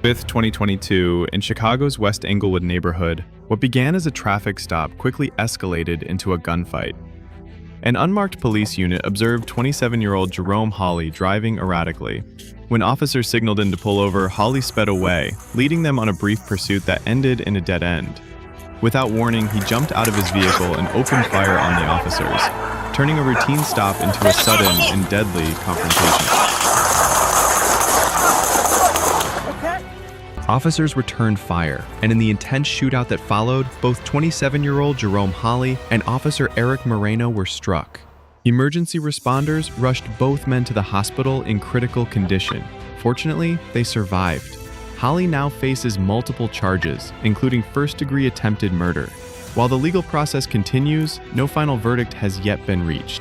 5th, 2022, in Chicago's West Englewood neighborhood, what began as a traffic stop quickly escalated into a gunfight. An unmarked police unit observed 27-year-old Jerome Hawley driving erratically. When officers signaled in to pull over, Hawley sped away, leading them on a brief pursuit that ended in a dead end. Without warning, he jumped out of his vehicle and opened fire on the officers, turning a routine stop into a sudden and deadly confrontation. Officers returned fire, and in the intense shootout that followed, both 27-year-old Jerome Hawley and Officer Eric Moreno were struck. Emergency responders rushed both men to the hospital in critical condition. Fortunately, they survived. Hawley now faces multiple charges, including first-degree attempted murder. While the legal process continues, no final verdict has yet been reached.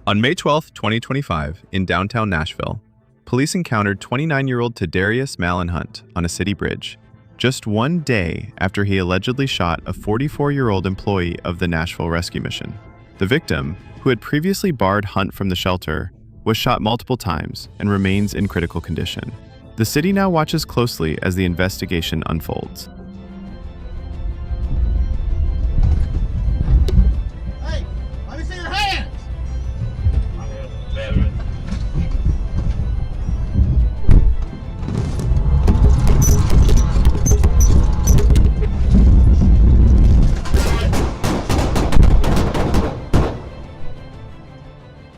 On May 12, 2025, in downtown Nashville, police encountered 29-year-old Tadarius Malin Hunt on a city bridge, just one day after he allegedly shot a 44-year-old employee of the Nashville Rescue Mission. The victim, who had previously barred Hunt from the shelter, was shot multiple times and remains in critical condition. The city now watches closely as the investigation unfolds.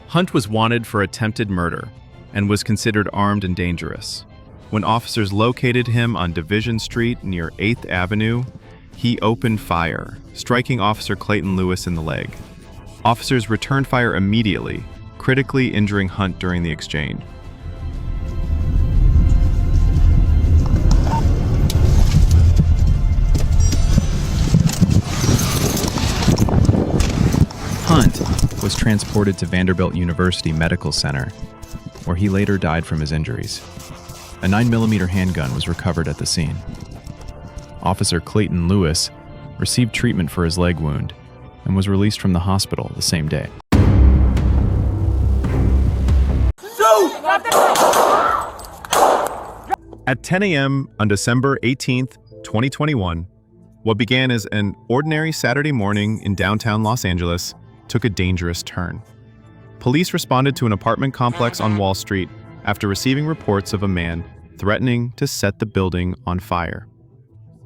Hunt was wanted for attempted murder and was considered armed and dangerous. When officers located him on Division Street near 8th Avenue, he opened fire, striking Officer Clayton Lewis in the leg. Officers returned fire immediately, critically injuring Hunt during the exchange. Hunt was transported to Vanderbilt University Medical Center, where he later died from his injuries. A 9mm handgun was recovered at the scene. Officer Clayton Lewis received treatment for his leg wound and was released from the hospital the same day. At 10 a.m. on December 18, 2021, what began as an ordinary Saturday morning in downtown Los Angeles took a dangerous turn. Police responded to an apartment complex on Wall Street after receiving reports of a man threatening to set the building on fire.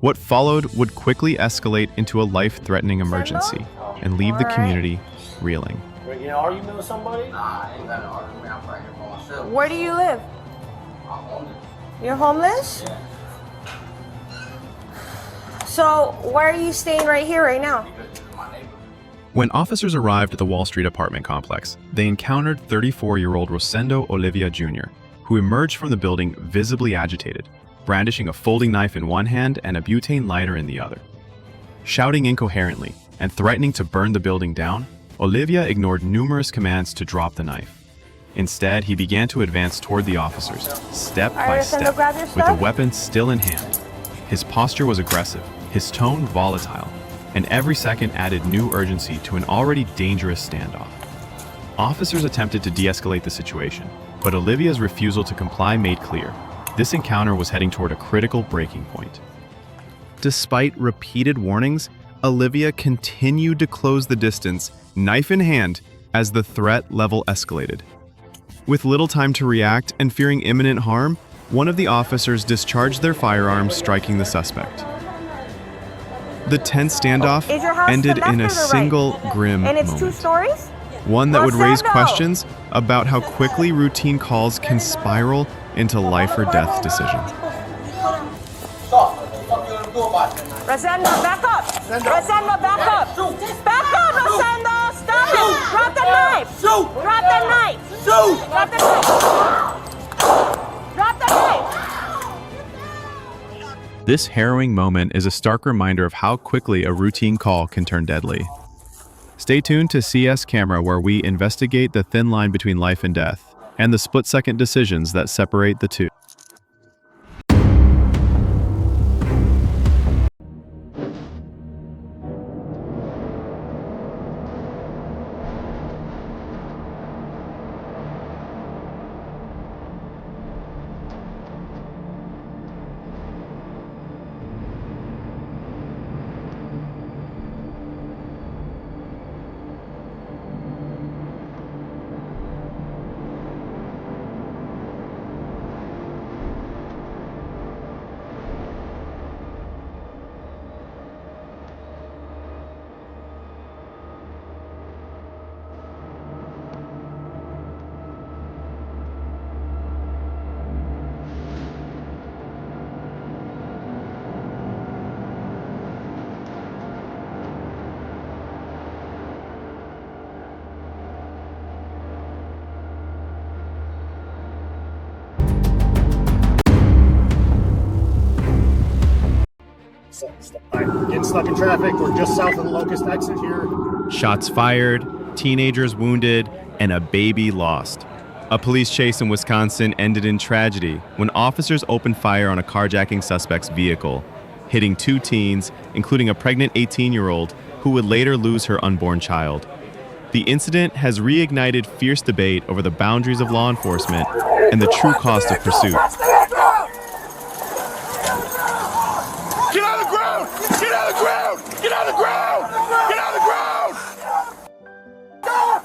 What followed would quickly escalate into a life-threatening emergency and leave the community reeling. You know, argument with somebody? Nah, I ain't got an argument. I'm right here by myself. Where do you live? I'm homeless. You're homeless? Yeah. So, why are you staying right here right now? Because this is my neighborhood. When officers arrived at the Wall Street apartment complex, they encountered 34-year-old Rosendo Olivia Jr., who emerged from the building visibly agitated, brandishing a folding knife in one hand and a butane lighter in the other. Shouting incoherently and threatening to burn the building down, Olivia ignored numerous commands to drop the knife. Instead, he began to advance toward the officers, step by step, with the weapon still in hand. His posture was aggressive, his tone volatile, and every second added new urgency to an already dangerous standoff. Officers attempted to de-escalate the situation, but Olivia's refusal to comply made clear this encounter was heading toward a critical breaking point. Despite repeated warnings, Olivia continued to close the distance, knife in hand, as the threat level escalated. With little time to react and fearing imminent harm, one of the officers discharged their firearms, striking the suspect. The tense standoff ended in a single grim And it's moment. 2 stories? One that would raise questions about how quickly routine calls can spiral into life or death decisions. Stop. What the fuck you gonna do about it? Rosendo, back up! Rosendo, back up! Back up, Rosendo! Stop it! Drop the knife! Shoot! Drop the knife! Shoot! Drop the knife! Drop the knife! This harrowing moment is a stark reminder of how quickly a routine call can turn deadly. Stay tuned to CS Camera, where we investigate the thin line between life and death and the split-second decisions that separate the two. Getting stuck in traffic. We're just south of the Locust exit here. Shots fired, teenagers wounded, and a baby lost. A police chase in Wisconsin ended in tragedy when officers opened fire on a carjacking suspect's vehicle, hitting 2 teens, including a pregnant 18-year-old who would later lose her unborn child. The incident has reignited fierce debate over the boundaries of law enforcement and the true cost of pursuit. Get on the ground! Get on the ground! Get on the ground! Get on the ground!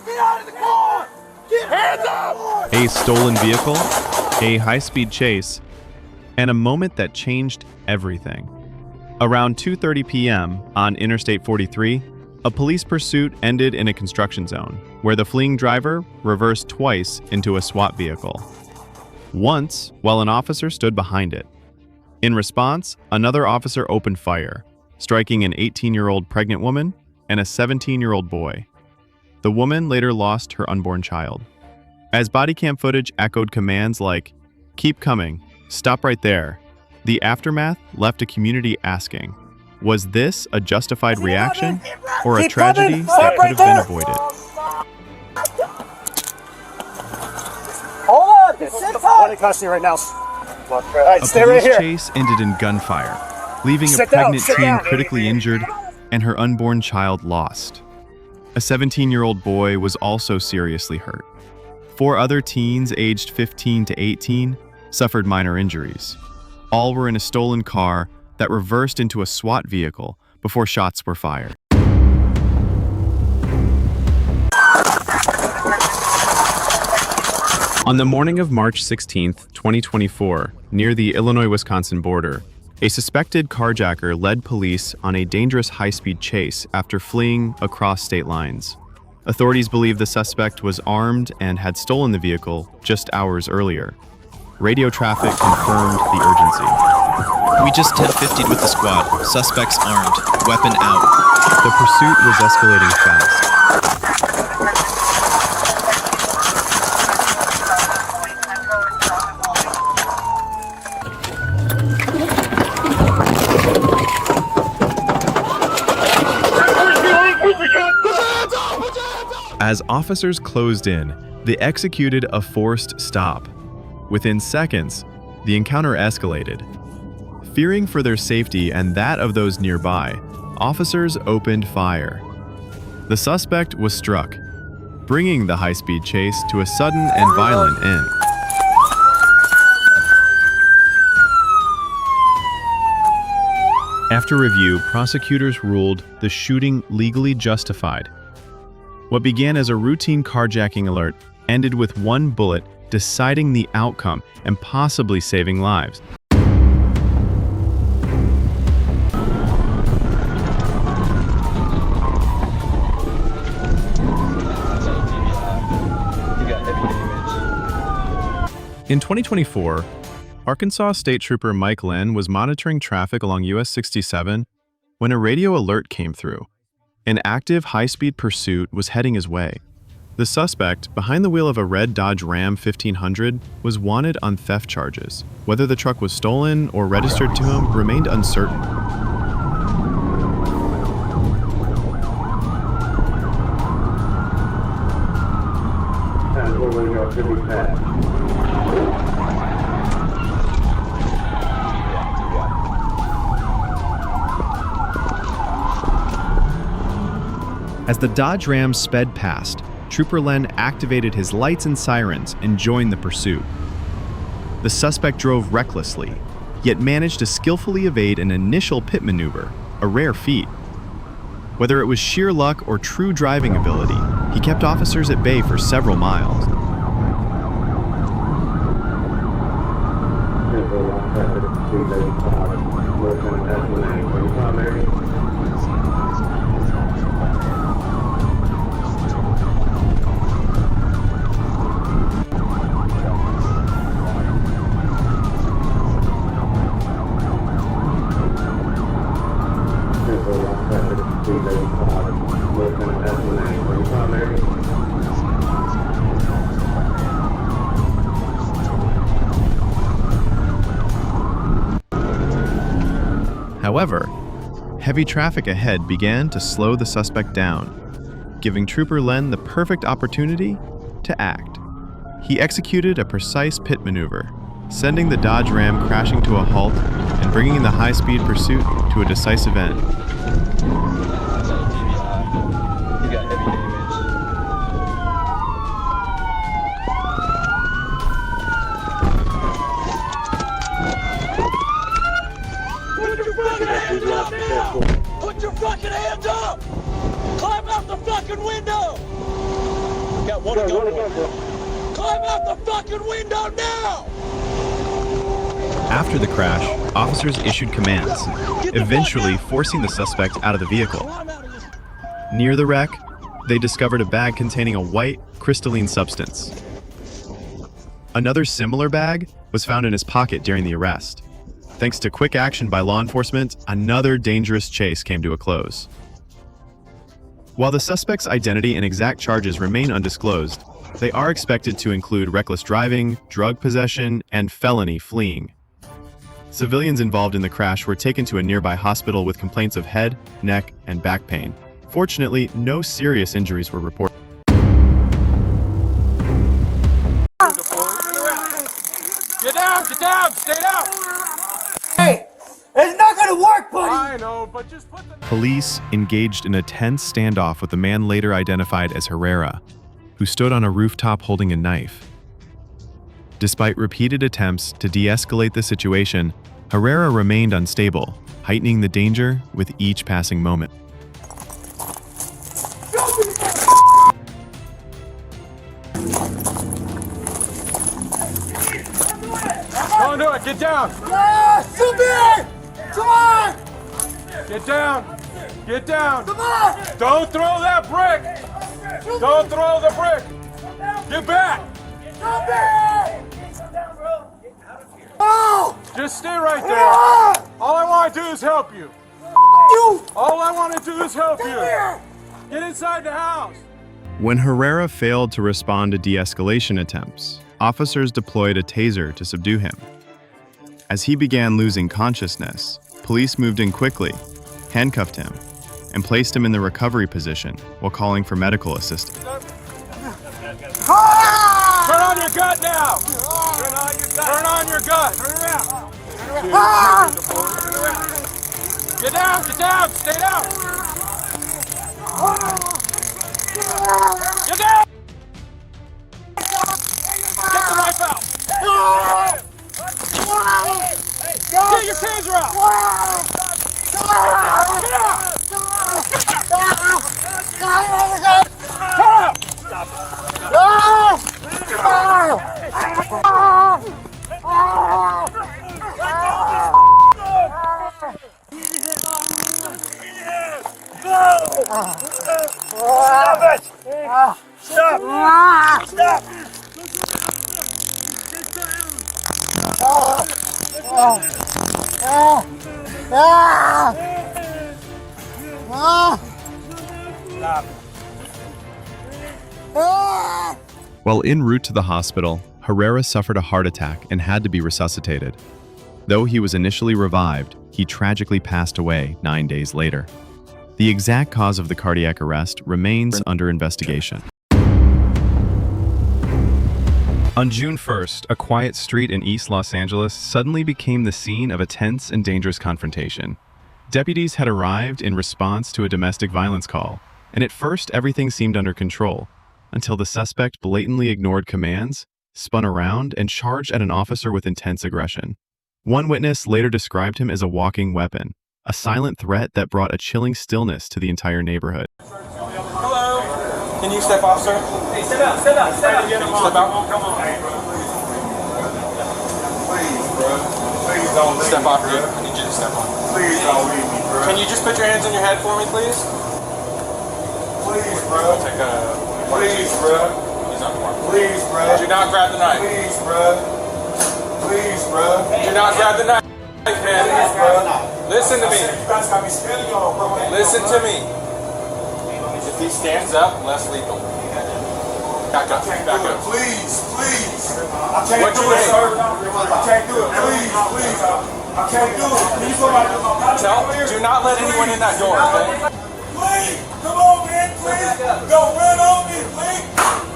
Get out of the car! Get Hands up! A stolen vehicle, a high-speed chase, and a moment that changed everything. Around 2:30 p.m. on Interstate 43, a police pursuit ended in a construction zone, where the fleeing driver reversed twice into a SWAT vehicle. Once, while an officer stood behind it. In response, another officer opened fire, striking an 18-year-old pregnant woman and a 17-year-old boy. The woman later lost her unborn child. As body cam footage echoed commands like, "Keep coming, stop right there," the aftermath left a community asking, was this a justified reaction or a tragedy that could have been avoided? Hold on! Sit One in tight! custody right now. All right, A stay right police here. chase ended in gunfire, leaving a Sit down, pregnant sit teen down. critically injured and her unborn child lost. A 17-year-old boy was also seriously hurt. 4 other teens aged 15 to 18 suffered minor injuries. All were in a stolen car that reversed into a SWAT vehicle before shots were fired. On the morning of March 16, 2024, near the Illinois-Wisconsin border, a suspected carjacker led police on a dangerous high-speed chase after fleeing across state lines. Authorities believe the suspect was armed and had stolen the vehicle just hours earlier. Radio traffic confirmed the urgency. We just 1050'd with the squad. Suspects armed. Weapon out. The pursuit was escalating fast. As officers closed in, they executed a forced stop. Within seconds, the encounter escalated. Fearing for their safety and that of those nearby, officers opened fire. The suspect was struck, bringing the high-speed chase to a sudden and violent end. After review, prosecutors ruled the shooting legally justified. What began as a routine carjacking alert ended with one bullet deciding the outcome and possibly saving lives. In 2024, Arkansas State Trooper Mike Lynn was monitoring traffic along US 67 when a radio alert came through. An active high-speed pursuit was heading his way. The suspect, behind the wheel of a red Dodge Ram 1500, was wanted on theft charges. Whether the truck was stolen or registered to him remained uncertain. As the Dodge Ram sped past, Trooper Len activated his lights and sirens and joined the pursuit. The suspect drove recklessly, yet managed to skillfully evade an initial pit maneuver, a rare feat. Whether it was sheer luck or true driving ability, he kept officers at bay for several miles. However, Heavy traffic ahead began to slow the suspect down, giving Trooper Len the perfect opportunity to act. He executed a precise pit maneuver, sending the Dodge Ram crashing to a halt and bringing the high-speed pursuit to a decisive end. Put your fucking hands up! Climb out the fucking window! Got one to go. Climb out the fucking window now! After the crash, officers issued commands, eventually forcing the suspect out of the vehicle. Near the wreck, they discovered a bag containing a white, crystalline substance. Another similar bag was found in his pocket during the arrest. Thanks to quick action by law enforcement, another dangerous chase came to a close. While the suspect's identity and exact charges remain undisclosed, they are expected to include reckless driving, drug possession, and felony fleeing. Civilians involved in the crash were taken to a nearby hospital with complaints of head, neck, and back pain. Fortunately, no serious injuries were reported. Get down, stay down! Hey, it's not gonna work, buddy! I know, but just put the... Police engaged in a tense standoff with a man later identified as Herrera, who stood on a rooftop holding a knife. Despite repeated attempts to de-escalate the situation, Herrera remained unstable, heightening the danger with each passing moment. Don't do it, get down! Shoot me! Come on! Get down! Get down! Come on! Don't throw that brick! Don't throw the brick! Get back! Shoot me! Oh! Just stay right there! All I want to do is help you! You! All I want to do is help Come you! here! Get inside the house! When Herrera failed to respond to de-escalation attempts, officers deployed a taser to subdue him. As he began losing consciousness, police moved in quickly, handcuffed him, and placed him in the recovery position while calling for medical assistance. Turn on your gut now! Turn on your gut! Turn around! Get down! Get down! Stay down! Get down! Get the knife out! Get your taser out! Get out! While en route to the hospital, Herrera suffered a heart attack and had to be resuscitated. Though he was initially revived, he tragically passed away 9 days later. The exact cause of the cardiac arrest remains under investigation. On June 1st, a quiet street in East Los Angeles suddenly became the scene of a tense and dangerous confrontation. Deputies had arrived in response to a domestic violence call, and at first everything seemed under control, until the suspect blatantly ignored commands, spun around, and charged at an officer with intense aggression. One witness later described him as a walking weapon, a silent threat that brought a chilling stillness to the entire neighborhood. Hello? Can you step off, sir? Hey, step out, step out, step out. Can you step out? Come on. Please, bro. Please don't leave Step off, me, dude. bro. I need you to step off. Please don't leave me, bro. Can you just put your hands on your head for me, please? Please, bro. Take a... Please, bro. He's on the mark. Please, bro. Do not grab the knife. Please, bro. Please, bro. Do not grab the knife, man. Please, bro. Listen to me. You guys got me spinning on, bro. Listen to me. If he stands up, less lethal. Back up, back up. Please, please. I can't What's do your it, name? sir. I can't do it. Please, please. I can't do it. Please, somebody. Do not let anyone in that door, okay? Please, come on, man. Please, don't run on me. Please,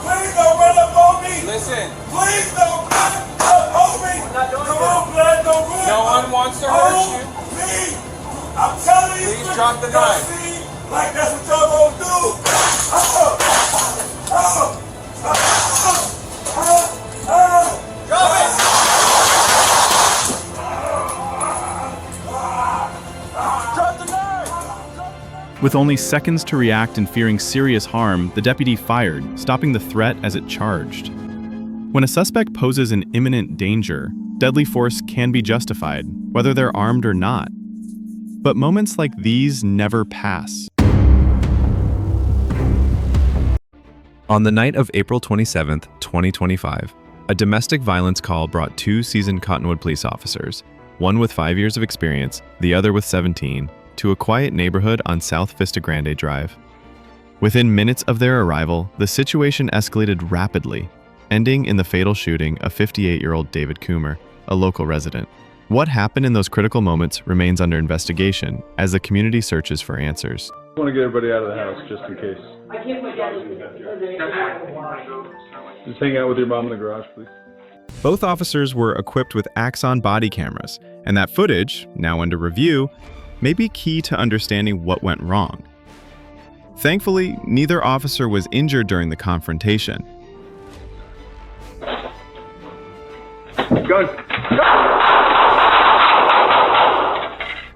please don't run up on me. Listen, Please don't run up on me. Come on, blood, don't run. no one wants to hurt you. Please, I'm telling you. Please drop the knife. See, like that's what y'all gonna do. Drop it. With only seconds to react and fearing serious harm, the deputy fired, stopping the threat as it charged. When a suspect poses an imminent danger, deadly force can be justified, whether they're armed or not. But moments like these never pass. On the night of April 27, 2025, a domestic violence call brought two seasoned Cottonwood police officers, one with 5 years of experience, the other with 17, to a quiet neighborhood on South Vista Grande Drive. Within minutes of their arrival, the situation escalated rapidly, ending in the fatal shooting of 58-year-old David Coomer, a local resident. What happened in those critical moments remains under investigation as the community searches for answers. I want to get everybody out of the house just in case. Just hang out with your mom in the garage, please. Both officers were equipped with Axon body cameras, and that footage, now under review, may be key to understanding what went wrong. Thankfully, neither officer was injured during the confrontation. Gun!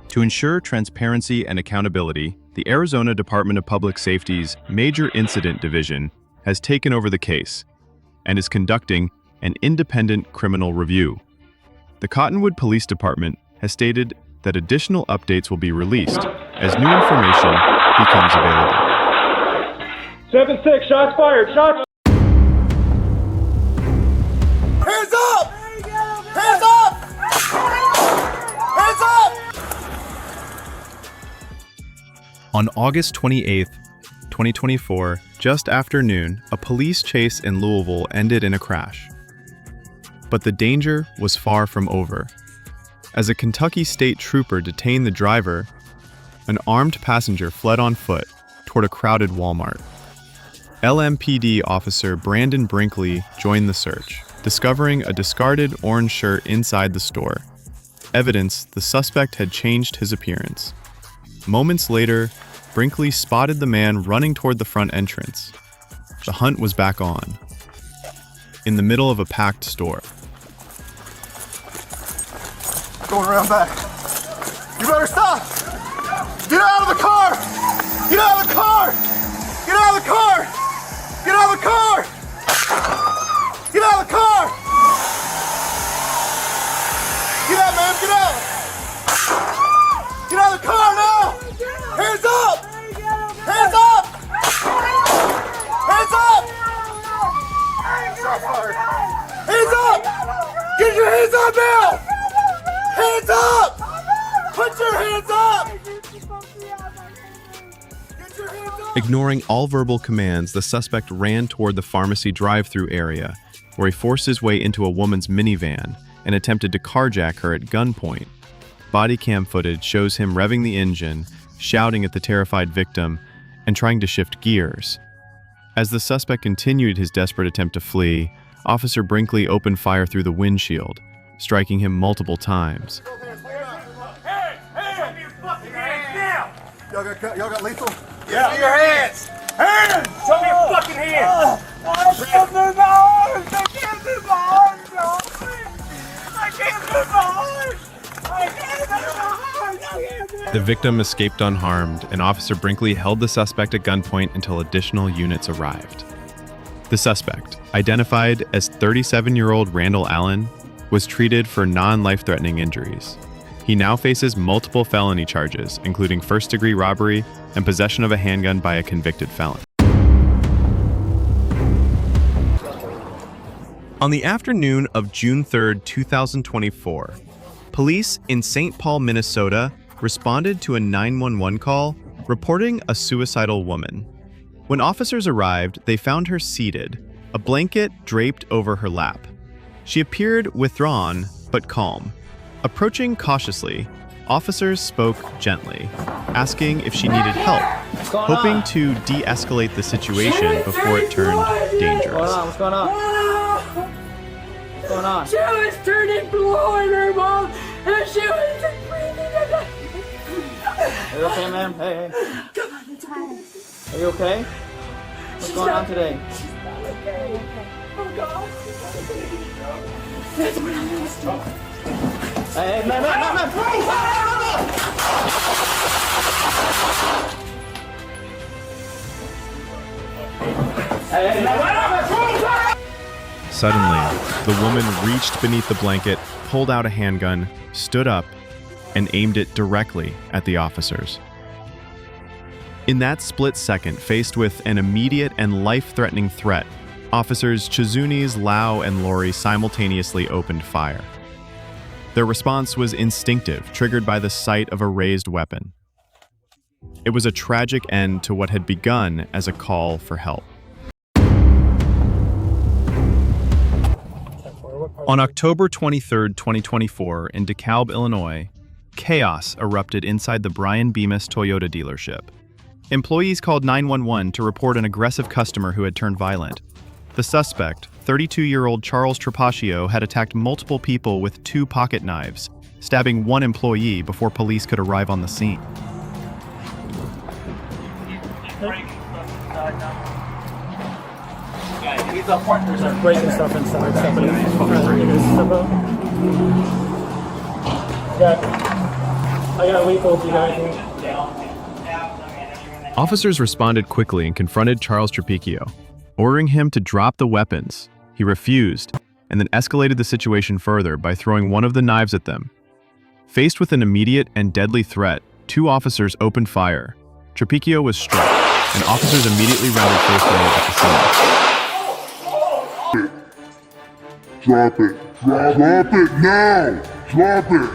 To ensure transparency and accountability, the Arizona Department of Public Safety's Major Incident Division has taken over the case and is conducting an independent criminal review. The Cottonwood Police Department has stated that additional updates will be released as new information becomes available. 7-6, shots fired, shots! Hands up! Hands up! Hands up! On August 28, 2024, just after noon, a police chase in Louisville ended in a crash. But the danger was far from over. As a Kentucky state trooper detained the driver, an armed passenger fled on foot toward a crowded Walmart. LMPD officer Brandon Brinkley joined the search, discovering a discarded orange shirt inside the store, evidence the suspect had changed his appearance. Moments later, Brinkley spotted the man running toward the front entrance. The hunt was back on, in the middle of a packed store. Going around back. You better stop! Get out of the car! Get out of the car! Get out of the car! Get out of the car! Get out of the car! Get out, man! Get out! Get out of the car now! Hands up! Hands up! Hands up! Hands up! Get your hands up now! Hands up! Put your hands up! Get your hands up! Ignoring all verbal commands, the suspect ran toward the pharmacy drive-through area, where he forced his way into a woman's minivan and attempted to carjack her at gunpoint. Body cam footage shows him revving the engine, shouting at the terrified victim, and trying to shift gears. As the suspect continued his desperate attempt to flee, Officer Brinkley opened fire through the windshield, striking him multiple times. Y'all got lethal? Yeah. Show me your hands. Hands! Show me your fucking hands. I can't move my arms! I can't move my arms, y'all! I can't move my arms! I can't move my arms! The victim escaped unharmed, and Officer Brinkley held the suspect at gunpoint until additional units arrived. The suspect, identified as 37-year-old Randall Allen, was treated for non-life-threatening injuries. He now faces multiple felony charges, including first-degree robbery and possession of a handgun by a convicted felon. On the afternoon of June 3, 2024, police in St. Paul, Minnesota, responded to a 911 call reporting a suicidal woman. When officers arrived, they found her seated, a blanket draped over her lap. She appeared withdrawn but calm. Approaching cautiously, officers spoke gently, asking if she needed help, hoping to de-escalate the situation before it turned dangerous. What's going on? What's going on? She was turning blue on her mom, and she was just breathing. Are you okay, ma'am? Hey. Come on, it's okay. Are you okay? What's going on today? She's not okay. Oh, God. That's what I'm going to do. Hey, ma'am. Suddenly, the woman reached beneath the blanket, pulled out a handgun, stood up, and aimed it directly at the officers. In that split second, faced with an immediate and life-threatening threat, officers Chizunis, Lau, and Lori simultaneously opened fire. Their response was instinctive, triggered by the sight of a raised weapon. It was a tragic end to what had begun as a call for help. On October 23, 2024, in DeKalb, Illinois, chaos erupted inside the Brian Bemis Toyota dealership. Employees called 911 to report an aggressive customer who had turned violent. The suspect, 32-year-old Charles Trapaccio, had attacked multiple people with 2 pocket knives, stabbing one employee before police could arrive on the scene. Breaking stuff inside. I got lethal. You guys. Officers responded quickly and confronted Charles Trapaccio, ordering him to drop the weapons. He refused, and then escalated the situation further by throwing one of the knives at them. Faced with an immediate and deadly threat, 2 officers opened fire. Trapaccio was struck, and officers immediately rendered first aid at the scene. Drop it. Drop it now. Drop it.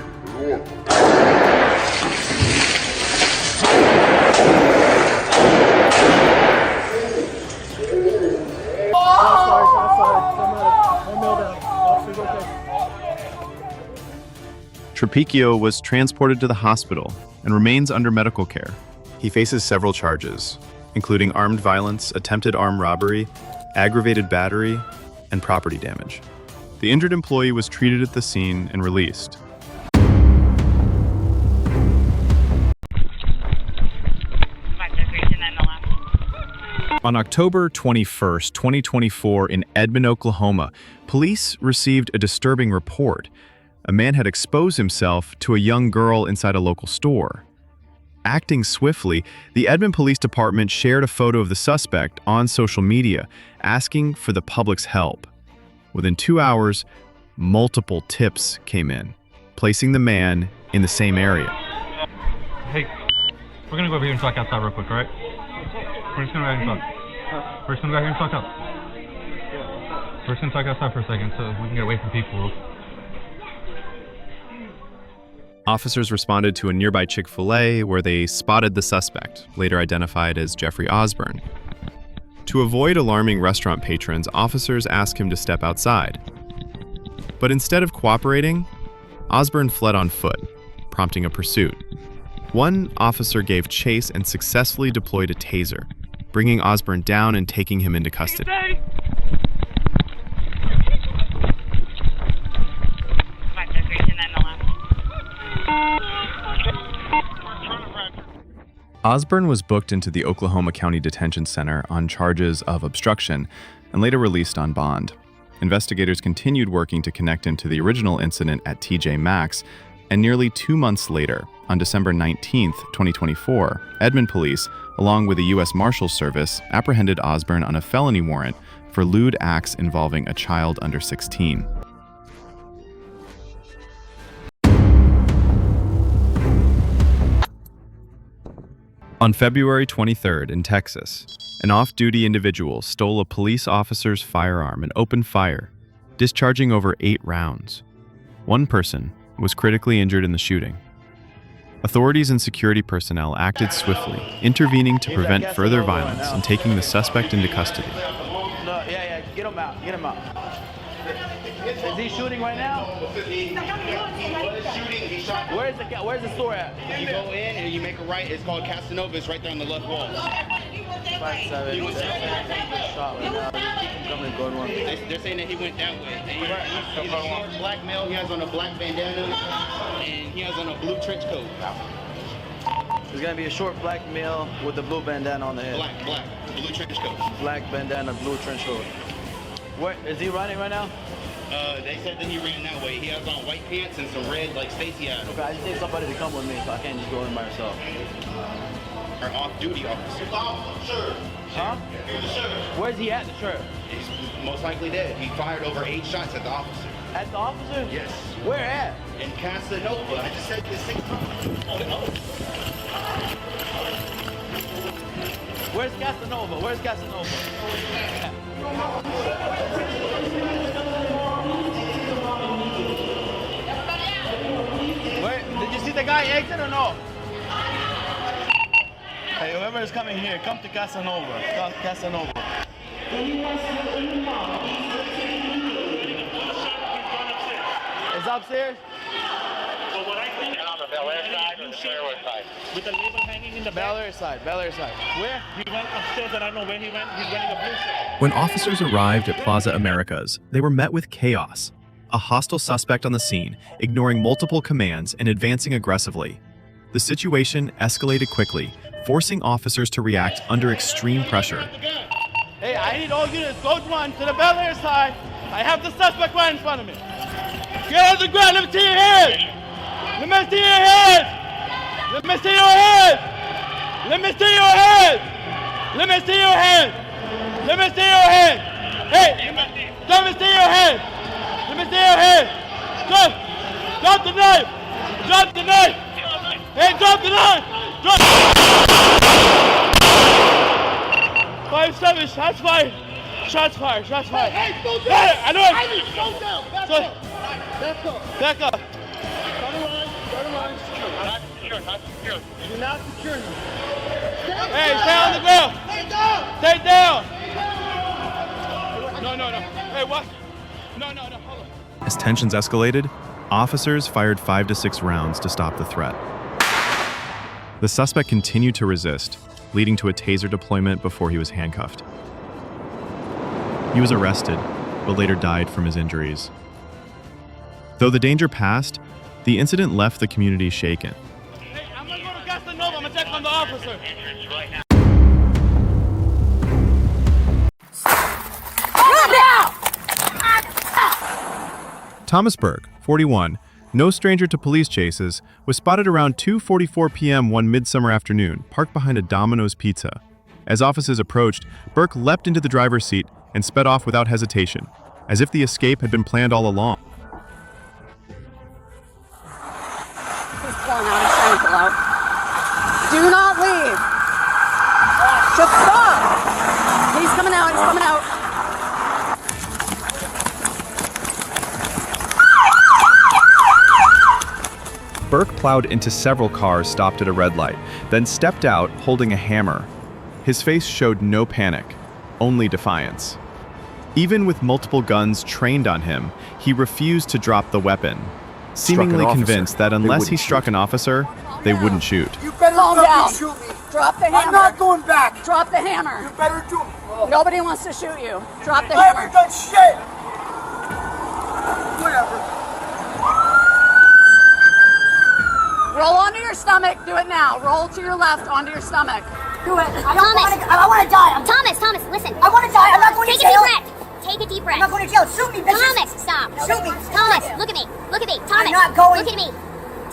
Trapaccio was transported to the hospital and remains under medical care. He faces several charges, including armed violence, attempted armed robbery, aggravated battery, and property damage. The injured employee was treated at the scene and released. On October 21, 2024, in Edmond, Oklahoma, police received a disturbing report. A man had exposed himself to a young girl inside a local store. Acting swiftly, the Edmond Police Department shared a photo of the suspect on social media, asking for the public's help. Within 2 hours, multiple tips came in, placing the man in the same area. Hey, we're gonna go over here and talk outside real quick, alright? We're just gonna go ahead and talk. We're just gonna go here and talk out. We're just gonna talk outside for a second so we can get away from people. Officers responded to a nearby Chick-fil-A where they spotted the suspect, later identified as Jeffrey Osborne. To avoid alarming restaurant patrons, officers asked him to step outside. But instead of cooperating, Osborne fled on foot, prompting a pursuit. One officer gave chase and successfully deployed a taser, bringing Osborne down and taking him into custody. Osborne was booked into the Oklahoma County Detention Center on charges of obstruction and later released on bond. Investigators continued working to connect him to the original incident at TJ Maxx, and nearly 2 months later, on December 19, 2024, Edmond Police, along with the U.S. Marshals Service, apprehended Osborne on a felony warrant for lewd acts involving a child under 16. On February 23rd in Texas, an off-duty individual stole a police officer's firearm and opened fire, discharging over 8 rounds. One person was critically injured in the shooting. Authorities and security personnel acted swiftly, intervening to prevent further violence and taking the suspect into custody. Get him out. Is he shooting right now? Where's the store at? You go in and you make a right. It's called Casanova. It's right there on the left wall. 5'7". He was shot right now. Coming to go one. They're saying that he went that way. He's a short black male. He has on a black bandana and he has on a blue trench coat. There's gonna be a short black male with a blue bandana on the head. Black, blue trench coat. Black bandana, blue trench coat. Where is he running right now? They said that he ran that way. He has on white pants and some red like Stacy had. Okay, I just need somebody to come with me, so I can't just go in by myself. Our off-duty officer. Huh? Where's he at, the shirt? He's most likely dead. He fired over 8 shots at the officer. At the officer? Yes. Where at? In Casanova. I just said this 6 times. Where's Casanova? Where's Casanova? Where? Did you see the guy exit or no? Hey, whoever is coming here, come to Casanova. Come to Casanova. It's upstairs? So what I think on the Bel Air side or the Fairway side? With the label hanging in the Bel back. Air side, Bel Air side. Where? He went upstairs and I don't know where he went. He's wearing a blue shirt. When officers arrived at Plaza Americas, they were met with chaos. A hostile suspect on the scene, ignoring multiple commands and advancing aggressively. The situation escalated quickly, forcing officers to react under extreme pressure. Hey, I need all units, go one to the Bel Air side. I have the suspect right in front of me. Get on the ground, let me see your hands. Let me see your hands. Let me see your hands. Let me see your hands. Let me see your hands. Let me see your hands. Hey, let me see your hands. Let me see your hands. Drop the knife. Drop the knife. Hey, drop the knife. Drop. 5-7, shots fired. Shots fired. Shots fired. Hey, slow down. Hey, I know. I need to slow down. Back up. Back up. Back up. Turn around. Not secure. You're not secure. Hey, stay on the ground. Stay down. No. Hey, what? No. Hold on. As tensions escalated, officers fired 5 to 6 rounds to stop the threat. The suspect continued to resist, leading to a taser deployment before he was handcuffed. He was arrested, but later died from his injuries. Though the danger passed, the incident left the community shaken. Hey, I'm gonna go to Casanova. I'm gonna check on the officer. Thomas Burke, 41, no stranger to police chases, was spotted around 2:44 p.m. one midsummer afternoon, parked behind a Domino's Pizza. As officers approached, Burke leapt into the driver's seat and sped off without hesitation, as if the escape had been planned all along. He's pulling out. He's trying to pull out. Do not leave. Just stop. He's coming out. He's coming out. Burke plowed into several cars stopped at a red light, then stepped out holding a hammer. His face showed no panic, only defiance. Even with multiple guns trained on him, he refused to drop the weapon, seemingly convinced that unless he struck an officer, they wouldn't shoot. You better Calm down. shoot me. Drop the hammer. I'm not going back. Drop the hammer. You better do it. Nobody wants to shoot you. Drop the I hammer. haven't done shit. Whatever. Roll onto your stomach. Do it now. Roll to your left onto your stomach. Do it. I want to die. Thomas, listen. I want to die. I'm not going to jail. Take a deep breath. Take a deep breath. I'm not going to jail. Shoot me, bitches. Thomas, stop. Shoot me. Thomas, look at me. Look at me. Thomas, I'm not going. Look at me.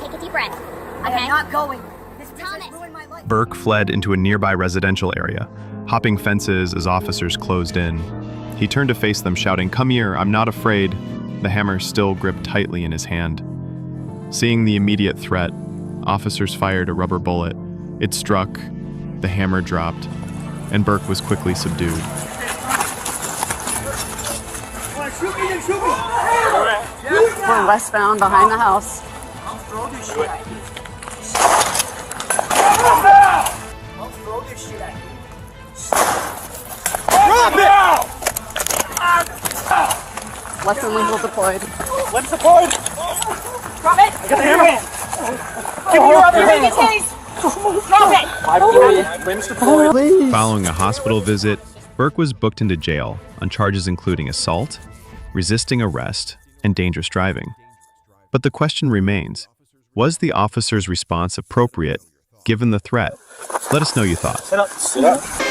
Take a deep breath. I Okay? am not going. This bitch Thomas. has ruined my life. Burke fled into a nearby residential area, hopping fences as officers closed in. He turned to face them, shouting, "Come here, I'm not afraid," the hammer still gripped tightly in his hand. Seeing the immediate threat, officers fired a rubber bullet. It struck, the hammer dropped, and Burke was quickly subdued. Shoot me, then shoot me. We're westbound behind the house. I'll throw this shit at you. I'll throw this shit at you. Drop it! Less than lethal deployed. Let's deploy. Drop it! I got the hammer. Give me your other hand! Drop it! Limbs deployed. Following a hospital visit, Burke was booked into jail on charges including assault, resisting arrest, and dangerous driving. But the question remains, was the officer's response appropriate given the threat? Let us know your thoughts. Sit up. Sit up.